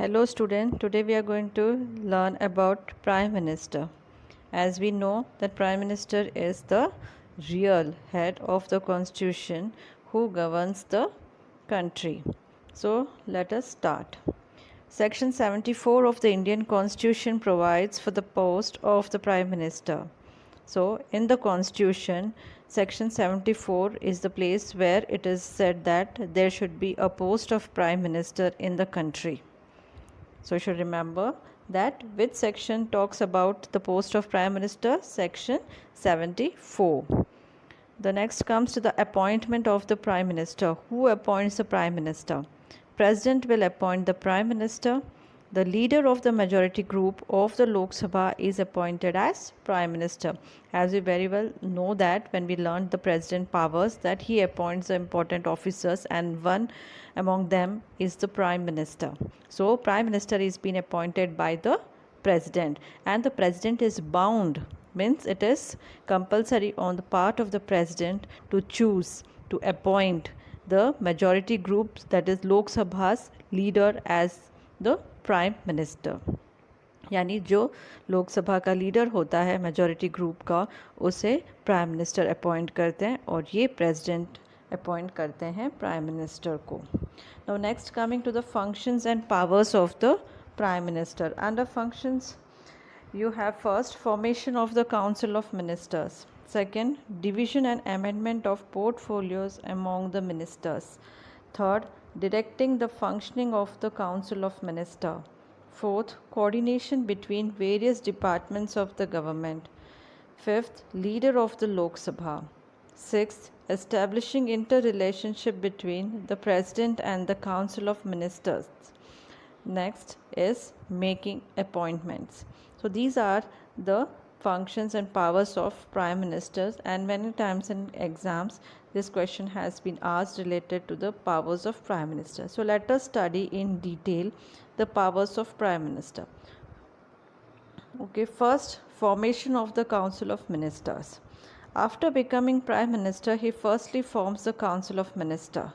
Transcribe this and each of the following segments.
Hello student, today we are going to learn about Prime Minister. As we know that Prime Minister is the real head of the constitution who governs the country. So let us start. Section 74 of the Indian Constitution provides for the post of the Prime Minister. So, in the Constitution, Section 74 is the place where it is said that there should be a post of Prime Minister in the country. So, you should remember that which section talks about the post of Prime Minister? Section 74. The next comes to the appointment of the Prime Minister. Who appoints the Prime Minister? President will appoint the Prime Minister. The leader of the majority group of the Lok Sabha is appointed as Prime Minister. As we very well know that when we learned the President powers, that he appoints the important officers and one among them is the Prime Minister. So Prime Minister is being appointed by the President, and the President is bound, means it is compulsory on the part of the President to choose, to appoint the majority group, that is Lok Sabha's leader as the prime minister. यानी जो लोकसभा का leader होता है majority group का, उसे prime minister appoint करते हैं और ये प्रेसिडेंट अपॉइंट करते हैं प्राइम मिनिस्टर को. Now next coming to the functions and powers of the prime minister. Under functions you have first formation of the council of ministers, second division and amendment of portfolios among the ministers, third directing the functioning of the council of minister, fourth coordination between various departments of the government, fifth leader of the Lok Sabha, sixth establishing interrelationship between the president and the council of ministers. Next is making appointments. So these are the functions and powers of prime ministers, and many times in exams this question has been asked related to the powers of prime minister. So let us study in detail the powers of prime minister. Okay, first formation of the council of ministers. After becoming prime minister, he firstly forms the council of minister.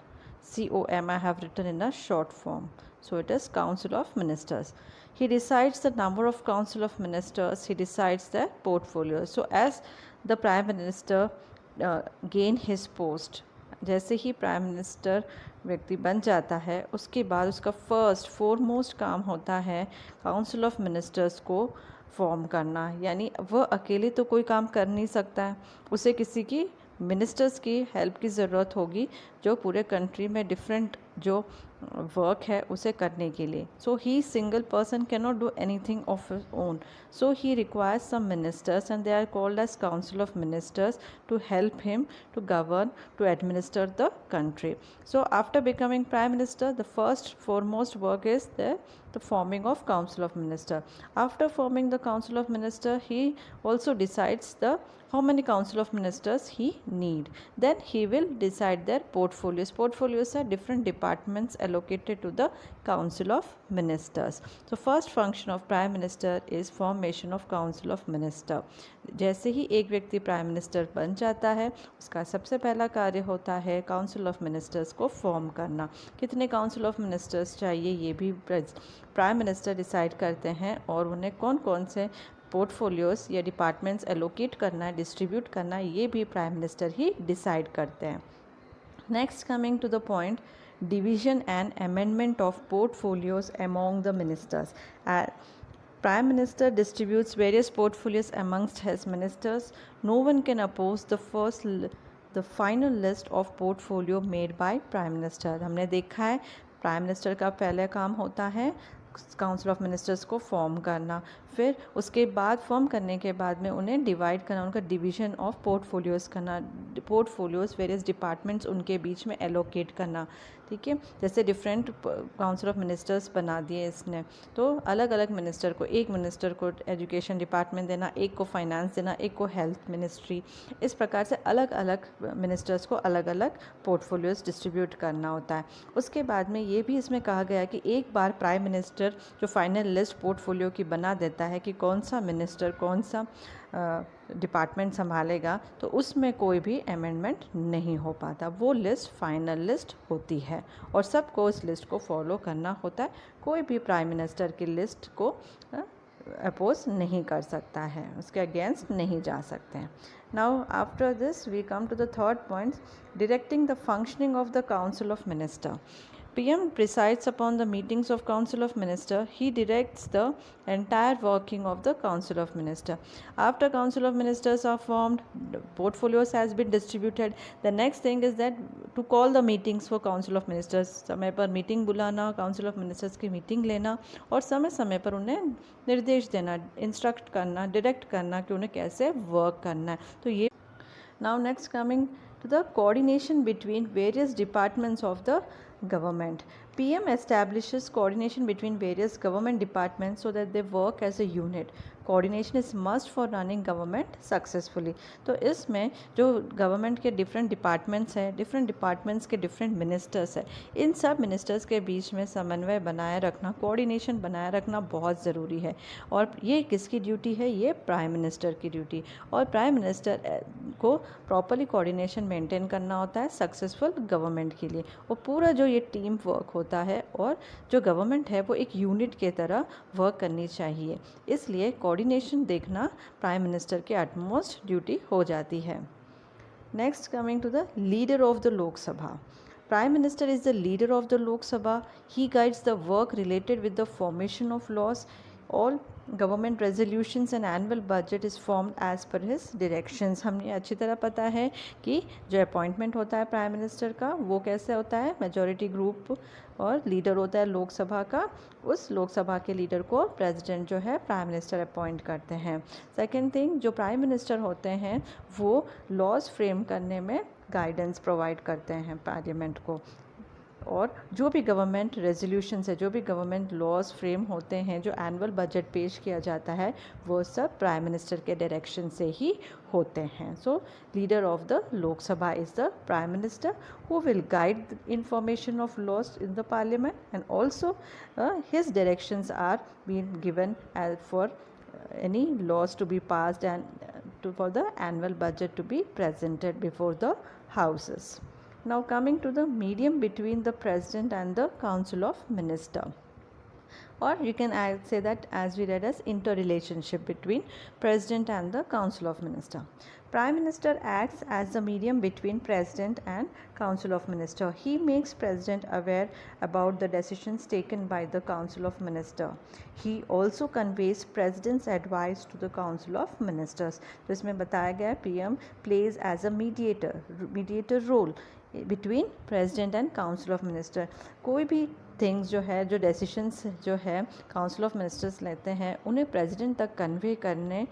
COM I have written in a short form. So it is council of ministers. He decides the number of council of ministers. He decides their portfolio. So as the prime minister gain his post, जैसे ही prime minister व्यक्ति बन जाता है, उसके बाद उसका first foremost काम होता है काउंसिल ऑफ मिनिस्टर्स को फॉर्म करना. यानी वह अकेले तो कोई काम कर नहीं सकता है, उसे किसी की मिनिस्टर्स की हेल्प की ज़रूरत होगी जो पूरे कंट्री में डिफरेंट जो वर्क है उसे करने के लिए. So he single person can not do anything of his own, so he requires some ministers and they are called as council of ministers to help him to govern, to administer the country. So after becoming prime minister, the first foremost work is the forming of council of minister. After forming the council of minister, he also decides the how many council of ministers he need. Then he will decide their portfolios. Portfolios are different departments allocated to the council of ministers. So first function of prime minister is formation of council of minister. जैसे ही एक व्यक्ति prime minister बन जाता है, उसका सबसे पहला कार्य होता है काउंसिल ऑफ मिनिस्टर्स को फॉर्म करना. कितने काउंसिल ऑफ मिनिस्टर्स चाहिए ये भी प्राइम मिनिस्टर डिसाइड करते हैं, और उन्हें कौन कौन से पोर्टफोलियोज़ या डिपार्टमेंट्स एलोकेट करना है, डिस्ट्रीब्यूट करना है, ये भी प्राइम मिनिस्टर ही डिसाइड करते हैं. Next coming to the point, division and amendment of portfolios among the ministers. Prime Minister distributes various portfolios amongst his ministers. No one can oppose the final list of portfolio made by Prime Minister. हमने देखा है prime minister का पहला काम होता है council of ministers को form करना, फिर उसके बाद फॉर्म करने के बाद में उन्हें डिवाइड करना, उनका डिवीजन ऑफ पोर्टफोलियोज़ करना, पोर्टफोलियोज़ वेरियस डिपार्टमेंट्स उनके बीच में एलोकेट करना. ठीक है, जैसे डिफरेंट काउंसिल ऑफ मिनिस्टर्स बना दिए इसने, तो अलग अलग मिनिस्टर को, एक मिनिस्टर को एजुकेशन डिपार्टमेंट देना, एक को फाइनेंस देना, एक को हेल्थ मिनिस्ट्री, इस प्रकार से अलग अलग मिनिस्टर्स को अलग अलग पोर्टफोलियोज़ डिस्ट्रीब्यूट करना होता है. उसके बाद में ये भी इसमें कहा गया है कि एक बार प्राइम मिनिस्टर जो फाइनल लिस्ट पोर्टफोलियो की बना देता है कि कौन सा मिनिस्टर कौन सा डिपार्टमेंट संभालेगा तो उसमें कोई भी अमेंडमेंट नहीं हो पाता। वो लिस्ट फाइनल लिस्ट होती है और सबको उस लिस्ट को फॉलो करना होता है। कोई भी प्राइम मिनिस्टर की लिस्ट को अपोज नहीं कर सकता है, उसके अगेंस्ट नहीं जा सकते हैं। Now after this we come to the third point, directing the functioning of the council of minister. PM presides upon the meetings of Council of Minister. He directs the entire working of the Council of Minister. After Council of Ministers are formed, portfolios has been distributed. The next thing is that to call the meetings for Council of Ministers. समय पर meeting बुलाना, Council of Ministers की meeting लेना और समय समय पर उन्हें निर्देश देना, इंस्ट्रक्ट करना, डायरेक्ट करना कि उन्हें कैसे वर्क करना है। तो ये now next coming to the coordination between various departments of the government. PM establishes coordination between various government departments so that they work as a unit. Coordination is must for running government successfully. तो इसमें जो government के different departments हैं, different departments के different ministers हैं, इन सब ministers के बीच में समन्वय बनाए रखना, कोऑर्डिनेशन बनाए रखना बहुत ज़रूरी है। और ये किसकी ड्यूटी है? ये प्राइम मिनिस्टर की ड्यूटी। और प्राइम मिनिस्टर को प्रॉपरली कोऑर्डिनेशन मेंटेन करना होता है सक्सेसफुल गवर्नमेंट के लिए। और पूरा जो ये टीम वर्क होता है और जो गवर्नमेंट है वो एक यूनिट के तरह वर्क करनी चाहिए। इसलिए कोऑर्डिनेशन देखना प्राइम मिनिस्टर के अटमोस्ट ड्यूटी हो जाती है। Next coming to the leader of the Lok Sabha. Prime Minister is the leader of the Lok Sabha. He guides the work related with the formation of laws. All government resolutions and annual budget is formed as per his directions. हमें अच्छी तरह पता है कि जो appointment होता है prime minister का वो कैसे होता है, मेजॉरिटी ग्रुप और लीडर होता है लोकसभा का। उस लोकसभा के लीडर को प्रेसिडेंट जो है प्राइम मिनिस्टर अपॉइंट करते हैं। सेकेंड थिंग, जो प्राइम मिनिस्टर होते हैं वो लॉज फ्रेम करने में गाइडेंस प्रोवाइड करते हैं पार्लियामेंट को। और जो भी गवर्नमेंट रेजोल्यूशंस है, जो भी गवर्नमेंट लॉज फ्रेम होते हैं, जो एनुअल बजट पेश किया जाता है, वो सब प्राइम मिनिस्टर के डायरेक्शन से ही होते हैं। So leader of the Lok Sabha is the prime minister who will guide the information of laws in the parliament and also his directions are been given for any laws to be passed and for the annual budget to be presented before the houses. Now coming to the medium between the president and the council of minister, or you can say that as we read as interrelationship between president and the council of minister. Prime Minister acts as the medium between President and Council of Minister. He makes President aware about the decisions taken by the Council of Minister. He also conveys President's advice to the Council of Ministers. तो इसमें बताया गया है PM plays as a mediator role between President and Council of Minister. कोई भी things जो है, जो डेसिशंस जो है काउंसिल ऑफ मिनिस्टर्स लेते हैं, उन्हें प्रेसिडेंट तक कन्वे करने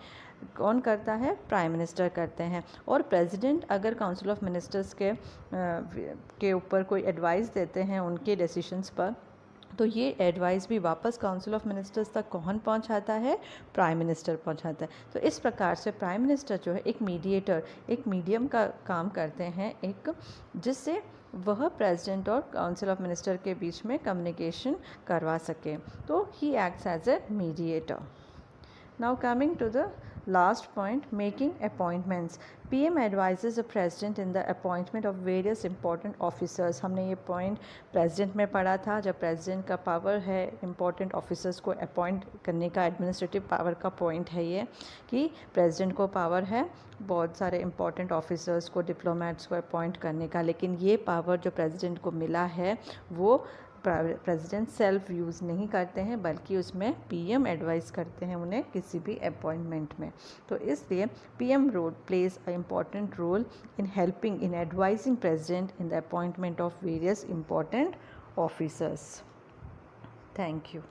कौन करता है? प्राइम मिनिस्टर करते हैं। और प्रेसिडेंट अगर काउंसिल ऑफ मिनिस्टर्स के ऊपर कोई एडवाइस देते हैं उनके डिसीशंस पर, तो ये एडवाइस भी वापस काउंसिल ऑफ मिनिस्टर्स तक कौन पहुंचाता है? प्राइम मिनिस्टर पहुंचाता है। तो इस प्रकार से प्राइम मिनिस्टर जो है एक मीडिएटर, एक मीडियम का काम करते हैं, एक जिससे वह प्रेसिडेंट और काउंसिल ऑफ मिनिस्टर के बीच में कम्युनिकेशन करवा सके। तो ही acts as a mediator. Now coming to the last point, making appointments. PM advises the president in the appointment of various important officers. हमने ये पॉइंट प्रेसिडेंट में पढ़ा था। जब प्रेसिडेंट का पावर है इंपॉर्टेंट ऑफिसर्स को अपॉइंट करने का, एडमिनिस्ट्रेटिव पावर का पॉइंट है ये कि प्रेसिडेंट को पावर है बहुत सारे इंपॉर्टेंट ऑफिसर्स को, डिप्लोमेट्स को अपॉइंट करने का। लेकिन ये पावर जो प्रेसिडेंट को मिला है वो प्रेसिडेंट सेल्फ यूज़ नहीं करते हैं, बल्कि उसमें PM एडवाइस करते हैं उन्हें किसी भी अपॉइंटमेंट में। तो इसलिए PM plays a important role in helping in advising president in the appointment of various important officers. Thank you.